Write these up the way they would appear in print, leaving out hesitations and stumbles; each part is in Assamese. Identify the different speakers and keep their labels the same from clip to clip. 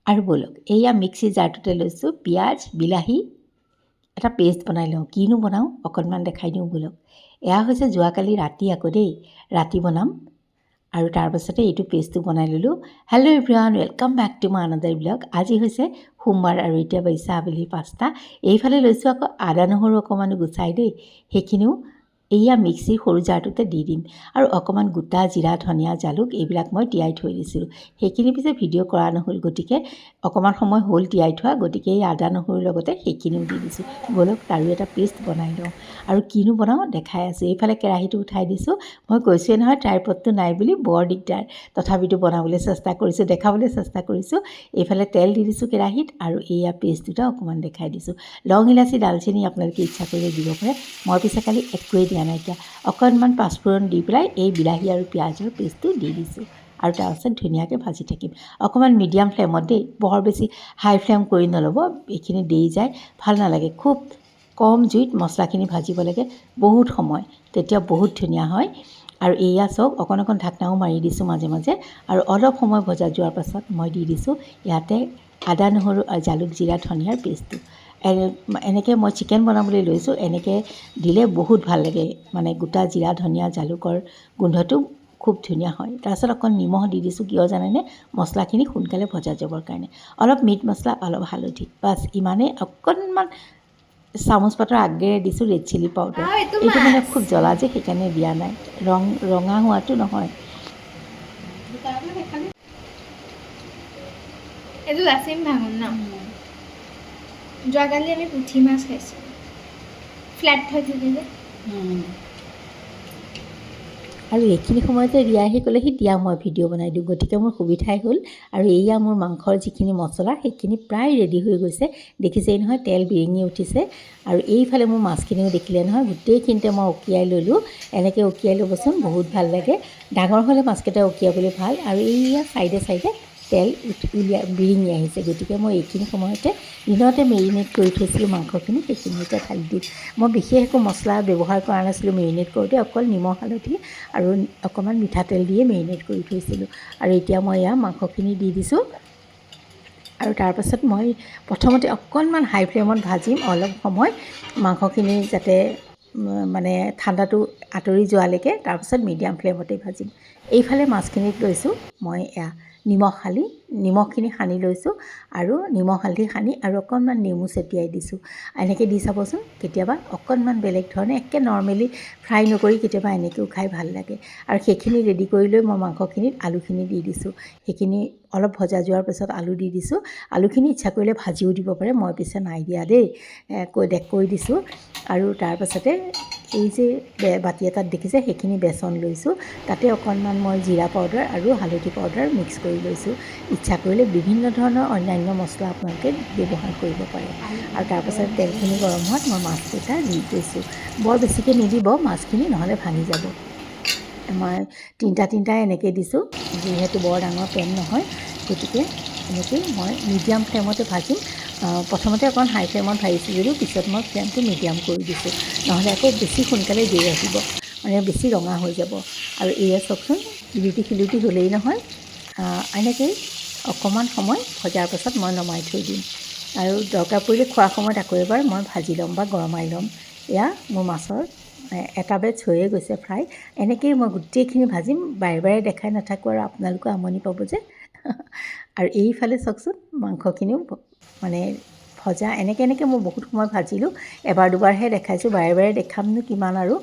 Speaker 1: আৰু বলক এইয়া মিক্সি জাৰটোতে লৈছোঁ পিঁয়াজ বিলাহী এটা পেষ্ট বনাই লওঁ। কিনো বনাওঁ অকণমান দেখাই দিওঁ বলক। এয়া হৈছে যোৱাকালি ৰাতি আকৌ দেই, ৰাতি বনাম। আৰু তাৰপাছতে এইটো পেষ্টটো বনাই ল'লোঁ। Hello' everyone, welcome back to my another blog. আজি হৈছে সোমবাৰ আৰু এতিয়া বাজিছে আবেলি 5টা। এইফালে লৈছোঁ আকৌ আদা নহৰু অকণমানো গুচাই দেই, সেইখিনিও এইয়া মিক্সিৰ সৰু জাৰটোতে দি দিম। আৰু অকণমান গোটা জিৰা ধনিয়া জালুক এইবিলাক মই তিয়াই থৈ দিছিলোঁ, সেইখিনি পিছে ভিডিঅ' কৰা নহ'ল, গতিকে অকণমান সময় হ'ল তিয়াই থোৱা, গতিকে এই আদা নহৰুৰ লগতে সেইখিনিও দি দিছোঁ। ব'লক তাৰো এটা পেষ্ট বনাই লওঁ। আৰু কিনো বনাওঁ দেখাই আছোঁ। এইফালে কেৰাহীটো উঠাই দিছোঁ। মই কৈছোঁৱে নহয় ট্ৰাইপডটো নাই বুলি, বৰ দিগদাৰ, তথাপিতো বনাবলৈ চেষ্টা কৰিছোঁ, দেখাবলৈ চেষ্টা কৰিছোঁ। এইফালে তেল দি দিছোঁ কেৰাহীত আৰু এইয়া পেষ্ট দুটা অকণমান দেখাই দিছোঁ। লং ইলাচি ডালচেনি আপোনালোকে ইচ্ছা কৰিলে দিব পাৰে, মই পিছে কালি একোৱেই দিয়া নাইকিয়া। অকণমান পাঁচফোৰণ দি পেলাই এই বিলাহী আৰু পিঁয়াজৰ পেষ্টটো দি দিছোঁ। আৰু তাৰপাছত ধুনীয়াকৈ ভাজি থাকিম অকণমান মিডিয়াম ফ্লেমত দেই, বৰ বেছি হাই ফ্লেম কৰি নল'ব, এইখিনি দেই যায়, ভাল নালাগে। খুব কম জুইত মছলাখিনি ভাজিব লাগে বহুত সময়, তেতিয়া বহুত ধুনীয়া হয়। আৰু এয়া চাওক অকণ অকণ ঢাকনাও মাৰি দিছোঁ মাজে মাজে। আৰু অলপ সময় ভজা যোৱাৰ পাছত মই দি দিছোঁ ইয়াতে আদা নহৰু আৰু জালুক জিৰা ধনিয়াৰ পেষ্টটো। এনেকৈ মই চিকেন বনাবলৈ লৈছোঁ, এনেকৈ দিলে বহুত ভাল লাগে, মানে গোটা জিৰা ধনিয়া জালুকৰ গোন্ধটো খুব ধুনীয়া হয়। তাৰপিছত অকণ নিমখ দি দিছোঁ, কিয় জানেনে, মছলাখিনি সোনকালে ভজা যাবৰ কাৰণে। অলপ মিট মছলা, অলপ হালধি, বাছ ইমানেই। অকণমান চামুচ পাতৰ আগেৰে দিছোঁ ৰেড চিলি পাউডাৰ, এইটো মানে খুব জ্বলা যে সেইকাৰণে দিয়া নাই, ৰঙা হোৱাটো নহয়।
Speaker 2: এইটো লাচিম ভাঙোন ন। যোৱাকালি আমি পুঠি মাছ খাইছিলোঁ, ফ্লেট হৈ থাকে যে।
Speaker 1: আৰু এইখিনি সময়তে ৰিয়া আহি ক'লেহি দিয়া মই ভিডিঅ' বনাই দিওঁ, গতিকে মোৰ সুবিধাই হ'ল। আৰু এইয়া মোৰ মাংসৰ যিখিনি মছলা সেইখিনি প্ৰায় ৰেডি হৈ গৈছে, দেখিছেই নহয় তেল বিৰিঙি উঠিছে। আৰু এইফালে মোৰ মাছখিনিও দেখিলে নহয়, গোটেইখিনিতে মই অকিয়াই ল'লোঁ। এনেকৈ অকিয়াই ল'বচোন, বহুত ভাল লাগে। ডাঙৰ হ'লে মাছকেইটা অকিয়াবলৈ ভাল। আৰু এইয়া ছাইডে ছাইডে তেল বিৰিঙি আহিছে, গতিকে মই এইখিনি সময়তে দিনতে মেৰিনেট কৰি থৈছিলোঁ মাংসখিনি, সেইখিনি এতিয়া ঢালি দিম। মই বিশেষ একো মছলা ব্যৱহাৰ কৰা নাছিলোঁ মেৰিনেট কৰোঁতে, অকল নিমখ হালধি আৰু অকণমান মিঠাতেল দিয়ে মেৰিনেট কৰি থৈছিলোঁ। আৰু এতিয়া মই এয়া মাংসখিনি দি দিছোঁ। আৰু তাৰপাছত মই প্ৰথমতে অকণমান হাই ফ্লেমত ভাজিম অলপ সময়, মাংসখিনি যাতে মানে ঠাণ্ডাটো আঁতৰি যোৱালৈকে, তাৰপাছত মিডিয়াম ফ্লেমতে ভাজিম। এইফালে মাছখিনিত লৈছোঁ মই এয়া নিমখখিনি সানি লৈছোঁ, আৰু নিমখ হালধি সানি আৰু অকণমান নেমু চেপিয়াই দিছোঁ। এনেকৈ দি চাবচোন, কেতিয়াবা অকণমান বেলেগ ধৰণে, একে নৰ্মেলি ফ্ৰাই নকৰি কেতিয়াবা এনেকৈও খাই ভাল লাগে। আৰু সেইখিনি ৰেডি কৰি লৈ মই মাংসখিনিত আলুখিনি দি দিছোঁ। সেইখিনি অলপ ভজা যোৱাৰ পিছত আলু দি দিছোঁ। আলুখিনি ইচ্ছা কৰিলে ভাজিও দিব পাৰে, মই পিছে নাই দিয়া দেই, কৈ দিছোঁ। আৰু তাৰপাছতে এই যে বাতি এটাত দেখিছে সেইখিনি বেচন লৈছোঁ, তাতে অকণমান মই জিৰা পাউডাৰ আৰু হালধি পাউডাৰ মিক্স কৰি লৈছোঁ। ইচ্ছা কৰিলে বিভিন্ন ধৰণৰ অন্যান্য মছলা আপোনালোকে ব্যৱহাৰ কৰিব পাৰে। আৰু তাৰপাছত তেলখিনি গৰম হোৱাত মই মাছকেইটা দি গৈছোঁ। বৰ বেছিকৈ নিদিব মাছখিনি, নহ'লে ভাঙি যাব। মই তিনিটা এনেকৈ দিছোঁ, যিহেতু বৰ ডাঙৰ পেন নহয়, গতিকে এনেকৈ মই মিডিয়াম ফ্লেমতে ভাজিম। প্ৰথমতে অকণ হাই ফ্লেমত ভাজিছোঁ যদিও পিছত মই ফ্লেমটো মিডিয়াম কৰি দিছোঁ, নহ'লে আকৌ বেছি সোনকালে দেই আহিব, মানে বেছি ৰঙা হৈ যাব। আৰু এয়া চাওকচোন, ইলুটি হ'লেই নহয়। এনেকৈ অকণমান সময় ভজাৰ পাছত মই নমাই থৈ দিম। আৰু দৰকাৰ পৰিলে খোৱাৰ সময়ত আকৌ এবাৰ মই ভাজি ল'ম বা গৰমাই ল'ম। এয়া মোৰ মাছৰ এটা বেটছ হৈয়ে গৈছে ফ্ৰাই। এনেকৈয়ে মই গোটেইখিনি ভাজিম, বাৰে বাৰে দেখাই নাথাকোঁ আৰু আপোনালোকেও আমনি পাব যে। আৰু এইফালে চাওকচোন, মাংসখিনিও মানে ভজা এনেকৈ মই বহুত সময় ভাজিলোঁ, এবাৰ দুবাৰহে দেখাইছোঁ, বাৰে বাৰে দেখামনো কিমান আৰু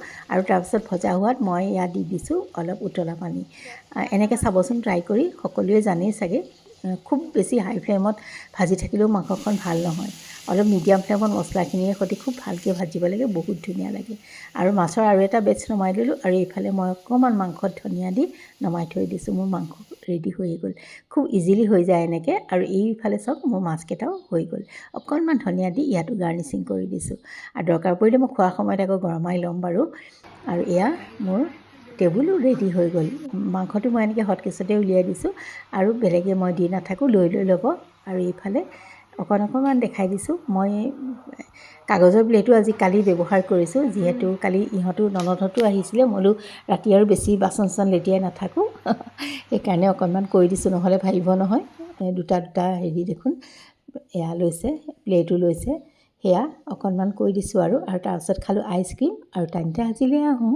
Speaker 1: তাৰপিছত ভজা হোৱাত মই ইয়াত দি দিছোঁ অলপ উতলা পানী। এনেকৈ চাবচোন ট্ৰাই কৰি, সকলোৱে জানেই চাগে। খুব বেছি হাই ফ্লেমত ভাজি থাকিলেও মাংসখন ভাল নহয়, অলপ মিডিয়াম ফ্লেমত মছলাখিনিৰ সৈতে খুব ভালকৈ ভাজিব লাগে, বহুত ধুনীয়া লাগে। আৰু মাছৰ আৰু এটা বেটছ নমাই ল'লোঁ, আৰু এইফালে মই অকণমান মাংসত ধনিয়া দি নমাই থৈ দিছোঁ। মোৰ মাংস ৰেডি হৈয়ে গ'ল, খুব ইজিলি হৈ যায় এনেকৈ। আৰু এইফালে চাওক মোৰ মাছকেইটাও হৈ গ'ল, অকণমান ধনিয়া দি ইয়াতো গাৰ্নিচিং কৰি দিছোঁ। আৰু দৰকাৰ পৰিলে মই খোৱাৰ সময়ত আকৌ গৰমাই ল'ম বাৰু। আৰু এয়া মোৰ টেবুলো ৰেডি হৈ গ'ল। মাংসটো মই এনেকৈ হটকেছতে উলিয়াই দিছোঁ, আৰু বেলেগে মই দি নাথাকোঁ, লৈ ল'ব। আৰু এইফালে অকণমান দেখাই দিছোঁ, মই কাগজৰ প্লেটো কালি ব্যৱহাৰ কৰিছোঁ, যিহেতু কালি ইহঁতো ননদহঁতো আহিছিলে। মই বোলো ৰাতি আৰু বেছি বাচন চাচন লেটিয়াই নাথাকোঁ, সেইকাৰণে অকণমান কৰি দিছোঁ, নহ'লে ভাবিব নহয় দুটা দুটা হেৰি দেখোন এয়া লৈছে, প্লেটো লৈছে, সেয়া অকণমান কৈ দিছোঁ আৰু তাৰপিছত খালোঁ আইচক্ৰীম আৰু টাইমতে আজিলৈ আহোঁ।